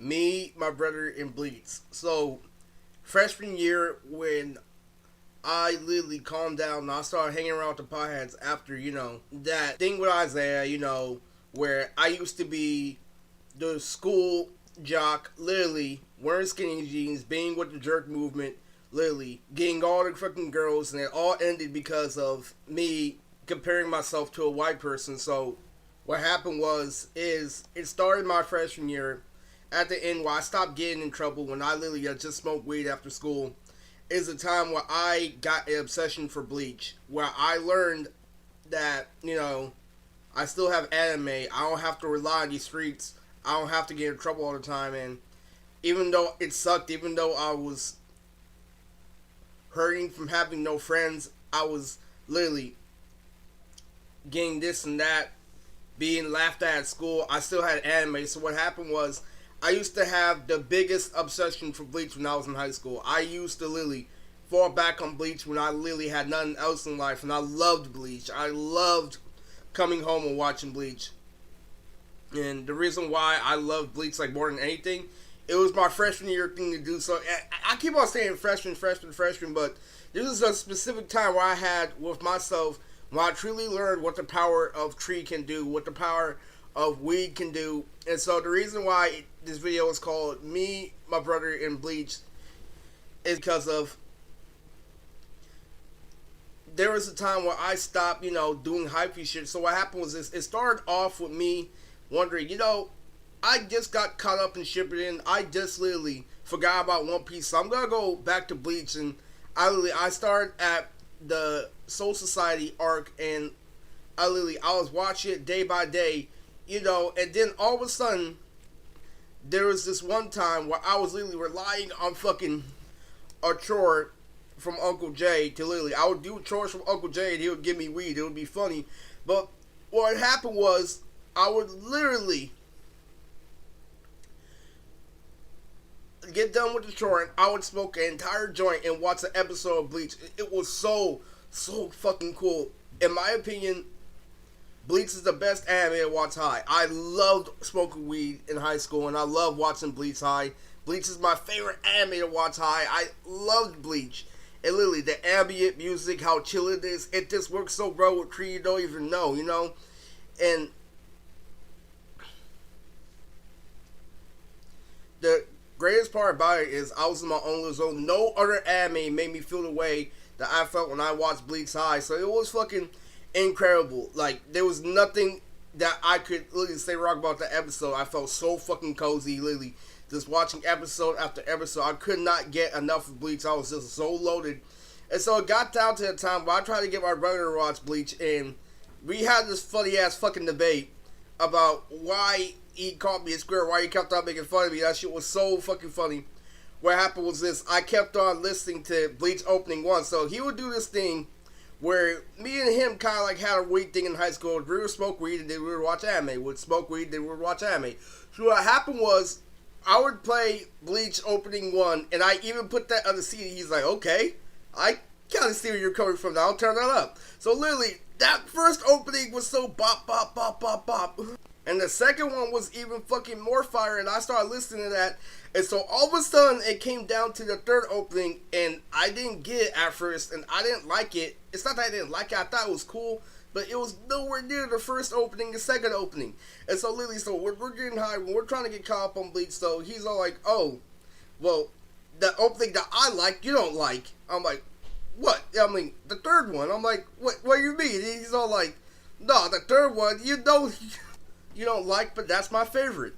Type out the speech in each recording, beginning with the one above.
Me, my brother, and Bleach. So, freshman year, when I literally calmed down and I started hanging around with the potheads after, that thing with Isaiah, where I used to be the school jock, literally wearing skinny jeans, being with the jerk movement, literally getting all the fucking girls, and it all ended because of me comparing myself to a white person. So what happened is it started my freshman year. At the end, where I stopped getting in trouble when I literally just smoked weed after school, is a time where I got an obsession for Bleach, where I learned that I still have anime. I don't have to rely on these streets. I don't have to get in trouble all the time. And even though it sucked, even though I was hurting from having no friends, I was literally getting this and that, being laughed at school. I still had anime. So what happened was, I used to have the biggest obsession for Bleach when I was in high school. I used to literally fall back on Bleach when I literally had nothing else in life, and I loved Bleach. I loved coming home and watching Bleach. And the reason why I loved Bleach like more than anything, it was my freshman year thing to do. So I keep on saying freshman, but this is a specific time where I had with myself when I truly learned what the power of tree can do, what the power of weed can do. And so the reason why this video is called Me, My Brother, and Bleach is because of there was a time where I stopped, doing hypey shit. So what happened was this, it started off with me wondering, I just got caught up in shipping. I just literally forgot about One Piece. So I'm going to go back to Bleach. And I started at the Soul Society arc, and I was watching it day by day, and then all of a sudden, there was this one time where I was literally relying on fucking a chore from Uncle Jay to literally, I would do chores from Uncle Jay and he would give me weed. It would be funny. But what happened was, I would literally get done with the chore and I would smoke an entire joint and watch an episode of Bleach. It was so fucking cool. In my opinion, Bleach is the best anime to watch high. I loved smoking weed in high school, and I love watching Bleach high. Bleach is my favorite anime to watch high. I loved Bleach. And literally, the ambient music, how chill it is, it just works so well with Tree you don't even know, And the greatest part about it is I was in my own little zone. No other anime made me feel the way that I felt when I watched Bleach high. So it was fucking incredible. Like, there was nothing that I could literally say wrong about the episode. I felt so fucking cozy, literally, just watching episode after episode. I could not get enough of Bleach. I was just so loaded. And so it got down to the time where I tried to get my brother to watch Bleach, and we had this funny ass fucking debate about why he called me a square, why he kept on making fun of me. That shit was so fucking funny. What happened was this, I kept on listening to Bleach opening one. So he would do this thing where me and him kind of like had a weed thing in high school. We would smoke weed and then we would watch anime. We'd smoke weed, then we would watch anime. So what happened was, I would play Bleach opening one, and I even put that on the CD. He's like, okay, I kind of see where you're coming from now. I'll turn that up. So literally, that first opening was so bop, bop, bop, bop, bop. And the second one was even fucking more fire, and I started listening to that. And so all of a sudden, it came down to the third opening, and I didn't get it at first, and I didn't like it. It's not that I didn't like it, I thought it was cool, but it was nowhere near the first opening, the second opening. And so literally, so we're getting high, when we're trying to get caught up on Bleach, so he's all like, oh, well, the opening that I like, you don't like. I'm like, what? I mean, the third one. I'm like, what do you mean? He's all like, no, the third one, you don't like, but that's my favorite.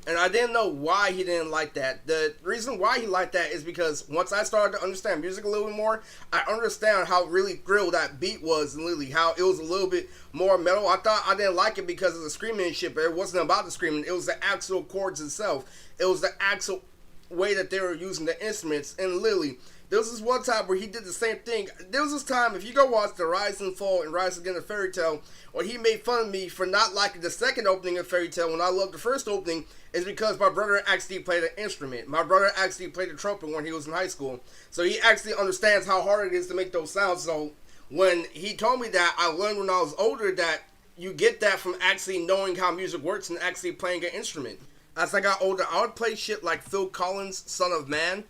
And I didn't know why he didn't like that. The reason why he liked that is because once I started to understand music a little bit more, I understand how really thrilled that beat was, and literally how it was a little bit more metal. I thought I didn't like it because of the screaming and shit, but it wasn't about the screaming. It was the actual chords itself. It was the actual way that they were using the instruments. And literally, there was this one time where he did the same thing. There was this time, if you go watch The Rise and Fall and Rise Again of Fairy Tail, where he made fun of me for not liking the second opening of Fairy Tail when I loved the first opening, is because my brother actually played an instrument. My brother actually played the trumpet when he was in high school. So he actually understands how hard it is to make those sounds. So when he told me that, I learned when I was older that you get that from actually knowing how music works and actually playing an instrument. as I got older, I would play shit like Phil Collins' Son of Man,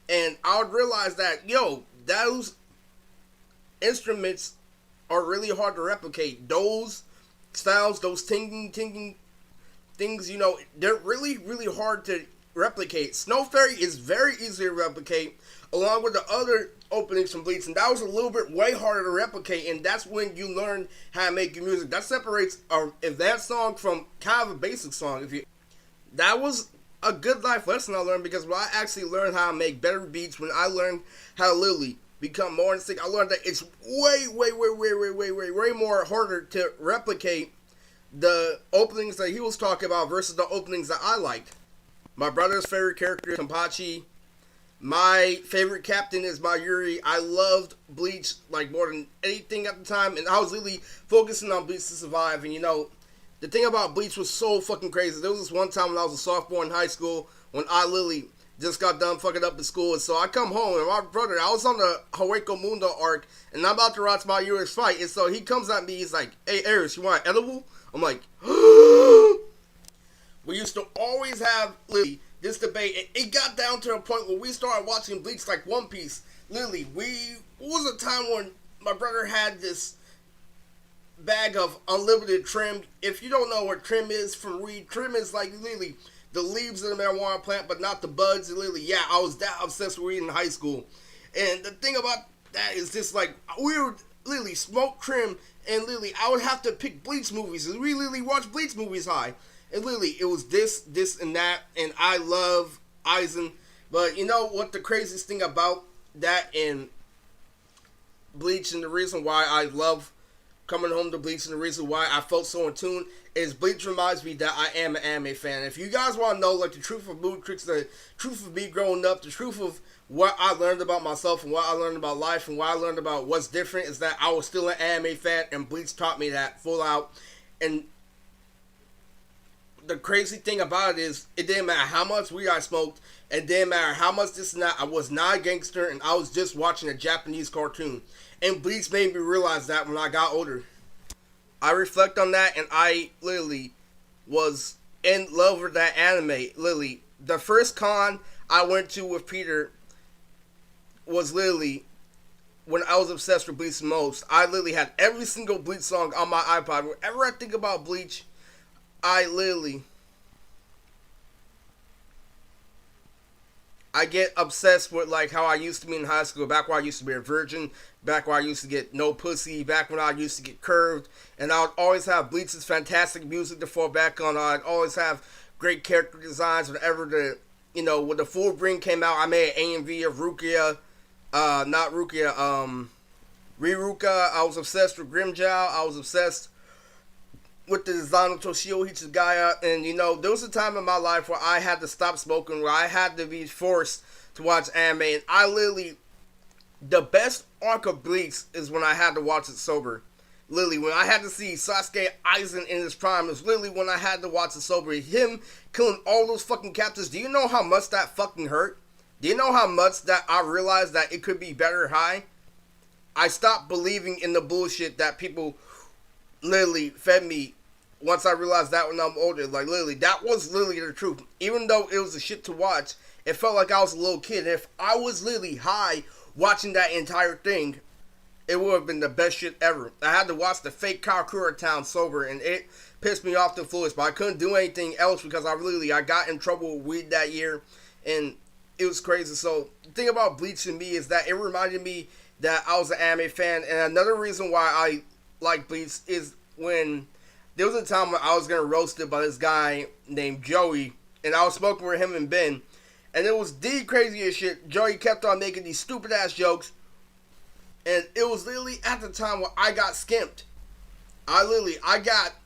and I would realize that, yo, those instruments are really hard to replicate. Those styles, those tinging things, they're really, really hard to replicate. Snow Fairy is very easy to replicate, along with the other openings from Bleach, and that was a little bit way harder to replicate, and that's when you learn how to make your music. That separates a advanced song from kind of a basic song. That was a good life lesson I learned, because when I actually learned how to make better beats, when I learned how to literally become more instinct, I learned that it's way more harder to replicate the openings that he was talking about versus the openings that I liked. My brother's favorite character is Kenpachi. My favorite captain is Mayuri. I loved Bleach like more than anything at the time, and I was really focusing on Bleach to survive. And the thing about Bleach was so fucking crazy. There was this one time when I was a sophomore in high school when I literally just got done fucking up in school, and so I come home, and my brother, I was on the Hueco Mundo arc, and I'm about to watch Mayuri's fight, and so he comes at me, he's like, "Hey, Eris, you want an edible?" I'm like, we used to always have literally this debate, and it got down to a point where we started watching Bleach like One Piece. Literally, it was a time when my brother had this bag of unlimited trim. If you don't know what trim is from weed, trim is like literally the leaves of the marijuana plant, but not the buds. And literally, yeah, I was that obsessed with weed in high school. And the thing about that is just like, we would literally smoke trim, and literally, I would have to pick Bleach movies, and we literally watch Bleach movies high. And literally, it was this, and that, and I love Aizen. But you know what the craziest thing about that and Bleach, and the reason why I love coming home to Bleach, and the reason why I felt so in tune, is Bleach reminds me that I am an anime fan. If you guys want to know like the truth of Mood Tricks, the truth of me growing up, the truth of what I learned about myself and what I learned about life and what I learned about what's different, is that I was still an anime fan, and Bleach taught me that full out. And the crazy thing about it is, it didn't matter how much weed I smoked, it didn't matter how much this and that, I was not a gangster, and I was just watching a Japanese cartoon. And Bleach made me realize that when I got older. I reflect on that, and I literally was in love with that anime. Literally, the first con I went to with Peter was literally when I was obsessed with Bleach the most. I literally had every single Bleach song on my iPod. Whenever I think about Bleach, I get obsessed with like how I used to be in high school, back when I used to be a virgin, back when I used to get no pussy, back when I used to get curved, and I would always have Bleach's fantastic music to fall back on. I'd always have great character designs. Whenever when the full bring came out, I made an AMV of Rukia, not Rukia, Riruka. I was obsessed with Grimjow. I was obsessed with the design of Toshio Hichigaya, and there was a time in my life where I had to stop smoking, where I had to be forced to watch anime, and I literally, the best arc of Bleach is when I had to watch it sober. Literally, when I had to see Sasuke Aizen in his prime, it was literally when I had to watch it sober. Him killing all those fucking captives, do you know how much that fucking hurt? Do you know how much that I realized that it could be better high? I stopped believing in the bullshit that people literally fed me once I realized that when I'm older. Like, literally, that was literally the truth. Even though it was a shit to watch, it felt like I was a little kid. And if I was literally high watching that entire thing, it would have been the best shit ever. I had to watch the fake Karakura Town sober, and it pissed me off to the fullest. But I couldn't do anything else because I got in trouble with weed that year, and it was crazy. So the thing about Bleach to me is that it reminded me that I was an anime fan. And another reason why I like Bleach is when there was a time when I was getting roasted by this guy named Joey, and I was smoking with him and Ben, and it was the craziest shit. Joey kept on making these stupid ass jokes, and it was literally at the time where I got skimped. I got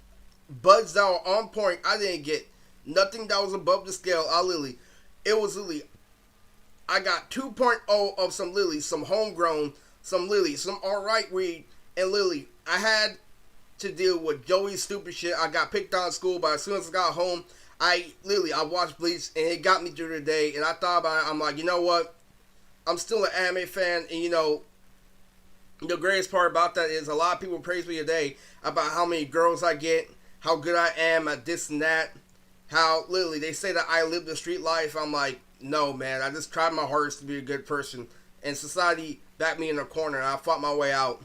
buds that were on point. I didn't get nothing that was above the scale. I got 2.0 of some homegrown, some alright weed, and I had to deal with Joey's stupid shit. I got picked on in school, but as soon as I got home, I watched Bleach, and it got me through the day, and I thought about it. I'm like, you know what? I'm still an anime fan, and the greatest part about that is a lot of people praise me today about how many girls I get, how good I am at this and that, how literally they say that I live the street life. I'm like, no, man. I just tried my hardest to be a good person, and society backed me in a corner, and I fought my way out.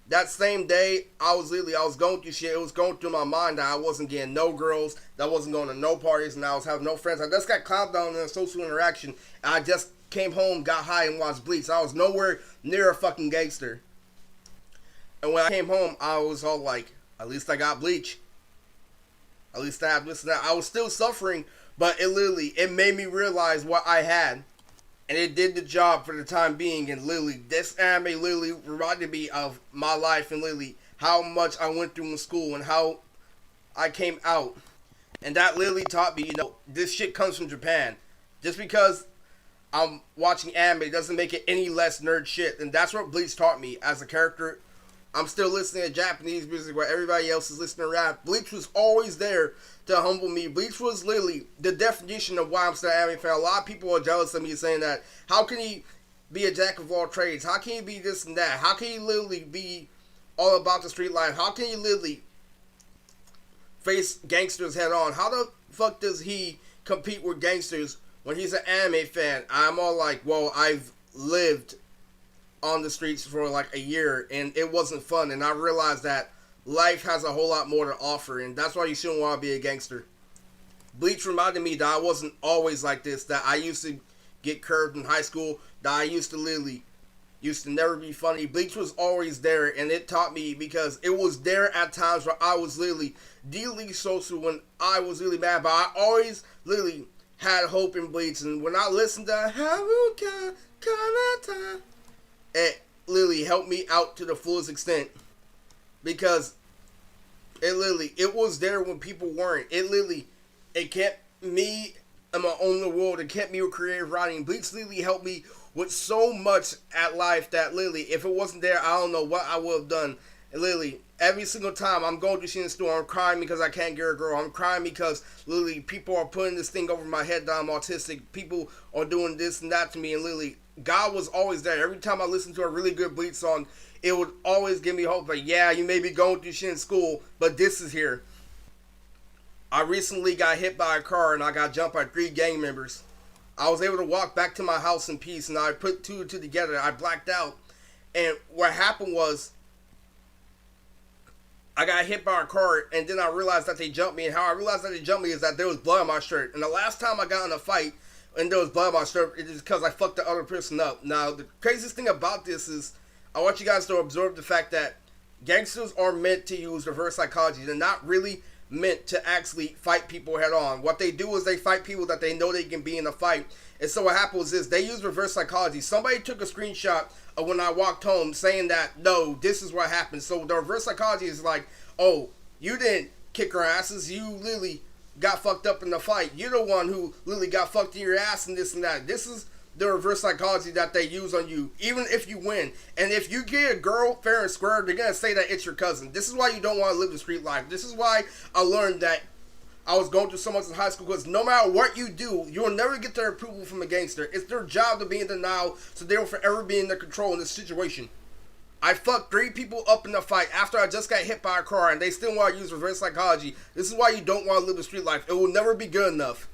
That same day, I was going through shit. It was going through my mind that I wasn't getting no girls, that I wasn't going to no parties, and I was having no friends. I just got clowned down in a social interaction. And I just came home, got high, and watched Bleach. I was nowhere near a fucking gangster. And when I came home, I was all like, at least I got Bleach. At least I have this and that. I was still suffering, but it made me realize what I had. And it did the job for the time being. And literally, this anime literally reminded me of my life and literally how much I went through in school and how I came out. And that literally taught me, this shit comes from Japan. Just because I'm watching anime doesn't make it any less nerd shit. And that's what Bleach taught me as a character. I'm still listening to Japanese music where everybody else is listening to rap. Bleach was always there to humble me. Bleach was literally the definition of why I'm still an anime fan. A lot of people are jealous of me saying that, how can he be a jack of all trades? How can he be this and that? How can he literally be all about the street life? How can he literally face gangsters head on? How the fuck does he compete with gangsters when he's an anime fan? I'm all like, well, I've lived on the streets for like a year and it wasn't fun, and I realized that life has a whole lot more to offer, and that's why you shouldn't want to be a gangster. Bleach reminded me that I wasn't always like this, that I used to get curved in high school, that I used to never be funny. Bleach was always there, and it taught me because it was there at times where I was literally deeply social when I was really mad, but I always literally had hope in Bleach, and when I listened to Haruka Kanata, it literally helped me out to the fullest extent because it was there when people weren't. It kept me in my own world. It kept me with creative writing. Bleach literally helped me with so much at life that literally, if it wasn't there, I don't know what I would have done. And literally, every single time I'm going to see in the store, I'm crying because I can't get a girl. I'm crying because literally people are putting this thing over my head that I'm autistic. People are doing this and that to me, and literally, God was always there. Every time I listened to a really good Bleach song, it would always give me hope. Like, yeah, you may be going through shit in school, but this is here. I recently got hit by a car and I got jumped by 3 gang members. I was able to walk back to my house in peace, and I put 2 and 2 together. I blacked out. And what happened was, I got hit by a car, and then I realized that they jumped me. And how I realized that they jumped me is that there was blood on my shirt. And the last time I got in a fight, and there was blood on my shirt, it is because I fucked the other person up. Now, the craziest thing about this is, I want you guys to absorb the fact that gangsters are meant to use reverse psychology. They're not really meant to actually fight people head on. What they do is they fight people that they know they can be in a fight. And so what happens is they use reverse psychology. Somebody took a screenshot of when I walked home saying that, no, this is what happened. So the reverse psychology is like, oh, you didn't kick our asses. You literally got fucked up in the fight. You're the one who literally got fucked in your ass and this and that. This is the reverse psychology that they use on you, even if you win. And if you get a girl fair and square, they're going to say that it's your cousin. This is why you don't want to live the street life. This is why I learned that I was going through so much in high school, because no matter what you do, you'll never get their approval from a gangster. It's their job to be in denial, so they will forever be in their control in this situation. I fucked 3 people up in a fight after I just got hit by a car, and they still want to use reverse psychology. This is why you don't want to live the street life. It will never be good enough.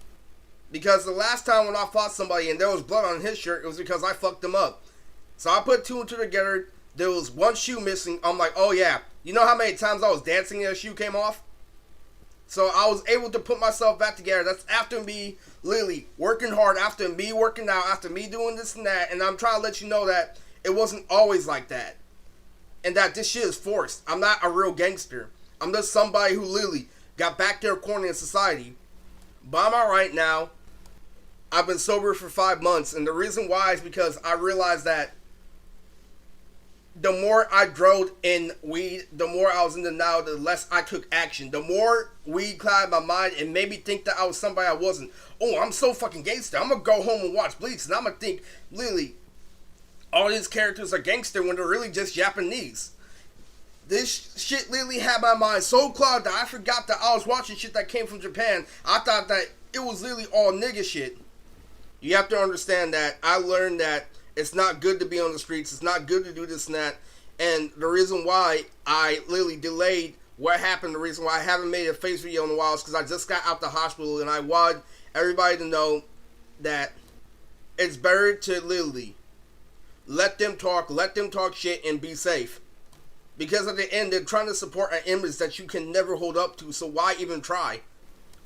Because the last time when I fought somebody and there was blood on his shirt, it was because I fucked him up. So I put 2 and 2 together. There was 1 shoe missing. I'm like, oh yeah. You know how many times I was dancing and a shoe came off? So I was able to put myself back together. That's after me literally working hard, after me working out, after me doing this and that. And I'm trying to let you know that it wasn't always like that. And that this shit is forced. I'm not a real gangster. I'm just somebody who literally got back there cornered in society. But I'm alright now. I've been sober for 5 months. And the reason why is because I realized that the more I drove in weed, the more I was in denial, the less I took action. The more weed clouded my mind and made me think that I was somebody I wasn't. Oh, I'm so fucking gangster. I'm going to go home and watch Bleach. And I'm going to think, literally, all these characters are gangster when they're really just Japanese. This shit literally had my mind so clouded that I forgot that I was watching shit that came from Japan. I thought that it was literally all nigga shit. You have to understand that I learned that it's not good to be on the streets. It's not good to do this and that. And the reason why I literally delayed what happened, the reason why I haven't made a face video in a while is because I just got out the hospital, and I want everybody to know that it's better to literally let them talk shit, and be safe. Because at the end, they're trying to support an image that you can never hold up to, so why even try?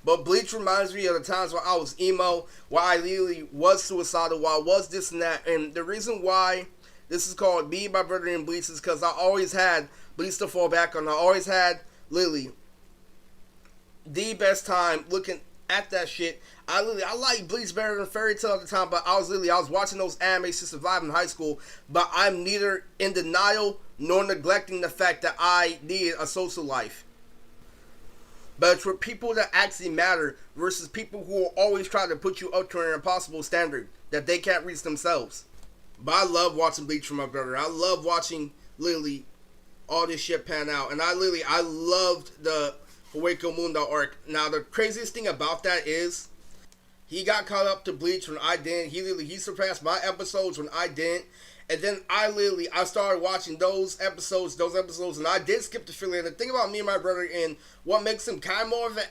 But Bleach reminds me of the times when I was emo, why I literally was suicidal, why I was this and that. And the reason why this is called Me, My Brother, and Bleach is because I always had Bleach to fall back on. I always had literally the best time looking at that shit. I like Bleach better than Fairy Tail at the time, but I was watching those animes to survive in high school, but I'm neither in denial nor neglecting the fact that I needed a social life. But it's for people that actually matter versus people who will always try to put you up to an impossible standard that they can't reach themselves. But I love watching Bleach for my brother. I love watching literally all this shit pan out. And I loved the Hueco Mundo arc. Now the craziest thing about that is he got caught up to Bleach when I didn't. He surpassed my episodes when I didn't. And then I started watching those episodes, and I did skip the filler. And the thing about Me and My Brother, and what makes him kind of more of an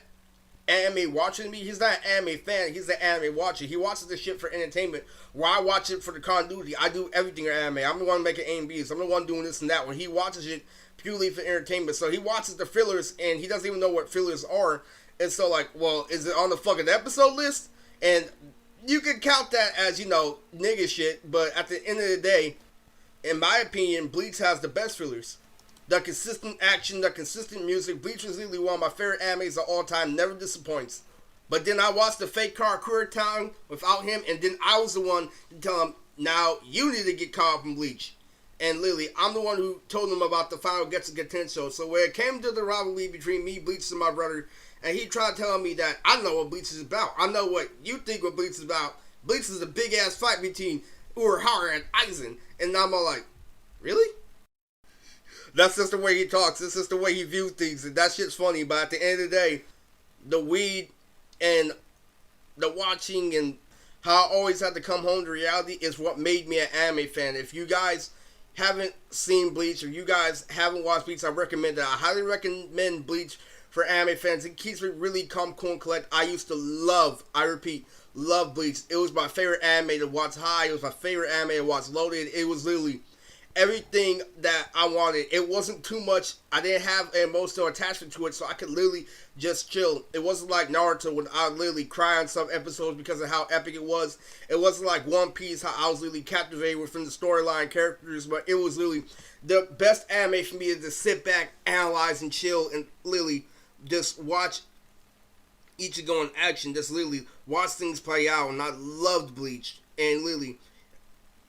anime watcher than me, he's not an anime fan, he's an anime watcher. He watches the shit for entertainment, where I watch it for the continuity. I do everything in anime. I'm the one making A and Bs. I'm the one doing this and that, when he watches it purely for entertainment. So he watches the fillers, and he doesn't even know what fillers are. And so, like, well, is it on the fucking episode list? And you can count that as, nigga shit, but at the end of the day, in my opinion, Bleach has the best fillers. The consistent action, the consistent music. Bleach is literally one of my favorite animes of all time, never disappoints. But then I watched the fake Karakura Town without him, and then I was the one to tell him, now you need to get caught up in Bleach. And literally, I'm the one who told him about the final Getsu Gaten. So when it came to the rivalry between me, Bleach, and my brother, and he tried telling me that I know what Bleach is about. I know what you think what Bleach is about. Bleach is a big ass fight between Urahara and Aizen. And I'm all like, really? That's just the way he talks. That's just the way he views things. And that shit's funny. But at the end of the day, the weed and the watching and how I always had to come home to reality is what made me an anime fan. If you guys haven't seen Bleach, or you guys haven't watched Bleach, I recommend it. I highly recommend Bleach for anime fans. It keeps me really calm, cool, and collect. I used to love Bleach. It was my favorite anime to watch high. It was my favorite anime to watch loaded. It was literally everything that I wanted. It wasn't too much. I didn't have an emotional attachment to it, so I could literally just chill. It wasn't like Naruto when I literally cry on some episodes because of how epic it was. It wasn't like One Piece, how I was literally captivated within the storyline characters, but it was literally the best anime for me to just sit back, analyze, and chill, and literally just watch Ichigo in action, just literally watch things play out. And I loved Bleach. And literally,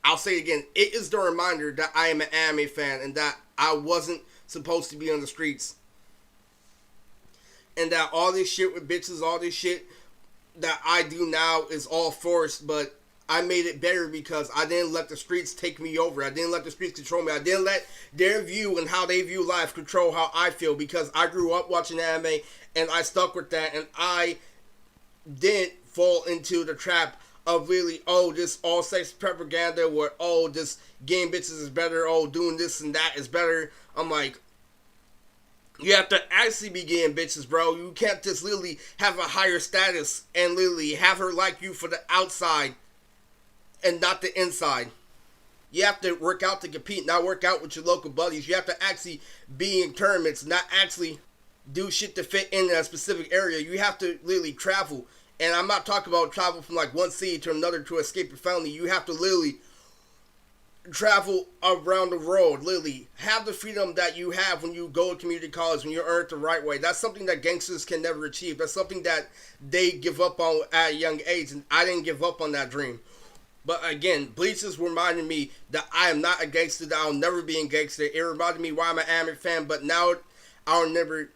I'll say it again, it is the reminder that I am an anime fan, and that I wasn't supposed to be on the streets, and that all this shit with bitches, all this shit that I do now is all forced. But I made it better because I didn't let the streets take me over. I didn't let the streets control me. I didn't let their view and how they view life control how I feel, because I grew up watching anime and I stuck with that, and I didn't fall into the trap of really, this all sex propaganda where, this game bitches is better, doing this and that is better. I'm like, you have to actually be getting bitches, bro. You can't just literally have a higher status and literally have her like you for the outside and not the inside. You have to work out to compete, not work out with your local buddies. You have to actually be in tournaments, not actually do shit to fit in a specific area. You have to literally travel. And I'm not talking about travel from like one city to another to escape your family. You have to literally travel around the world. Literally have the freedom that you have when you go to community college, when you earn it the right way. That's something that gangsters can never achieve. That's something that they give up on at a young age. And I didn't give up on that dream. But again, Bleach is reminding me that I am not a gangster, that I'll never be a gangster. It reminded me why I'm an anime fan, but now I'll never.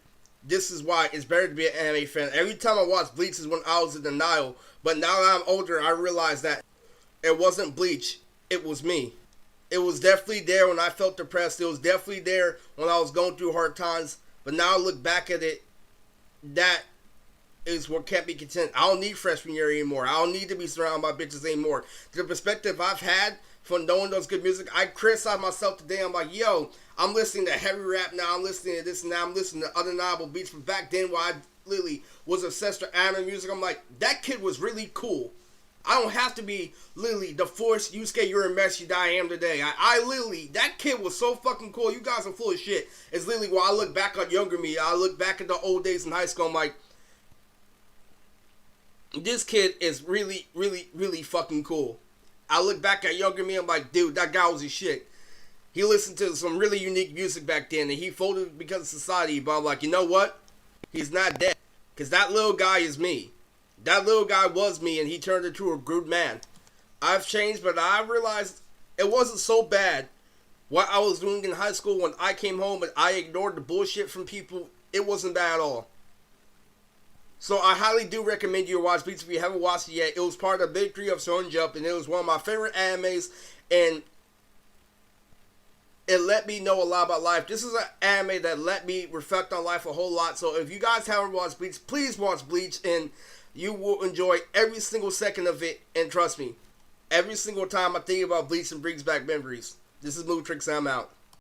This is why it's better to be an anime fan. Every time I watch Bleach is when I was in denial. But now that I'm older, I realize that it wasn't Bleach. It was me. It was definitely there when I felt depressed. It was definitely there when I was going through hard times. But now I look back at it, that is what kept me content. I don't need freshman year anymore. I don't need to be surrounded by bitches anymore. The perspective I've had from knowing those good music, I criticize myself today. I'm like, yo, I'm listening to heavy rap now. I'm listening to this and now. I'm listening to undeniable beats. But back then, while I literally was obsessed with anime music, I'm like, that kid was really cool. I don't have to be literally the force Yusuke Urameshi that I am today. I literally, that kid was so fucking cool. You guys are full of shit. It's literally while I look back on younger me, I look back at the old days in high school, I'm like, this kid is really, really, really fucking cool. I look back at younger me, I'm like, dude, that guy was his shit. He listened to some really unique music back then, and he folded because of society, but I'm like, you know what? He's not dead. Because that little guy is me. That little guy was me, and he turned into a good man. I've changed, but I realized it wasn't so bad what I was doing in high school when I came home and I ignored the bullshit from people. It wasn't bad at all. So I highly do recommend you to watch Bleach if you haven't watched it yet. It was part of the Big 3 of Shonen Jump, and it was one of my favorite animes, and it let me know a lot about life. This is an anime that let me reflect on life a whole lot. So if you guys haven't watched Bleach, please watch Bleach, and you will enjoy every single second of it. And trust me, every single time I think about Bleach, it brings back memories. This is Mootrix, I'm out.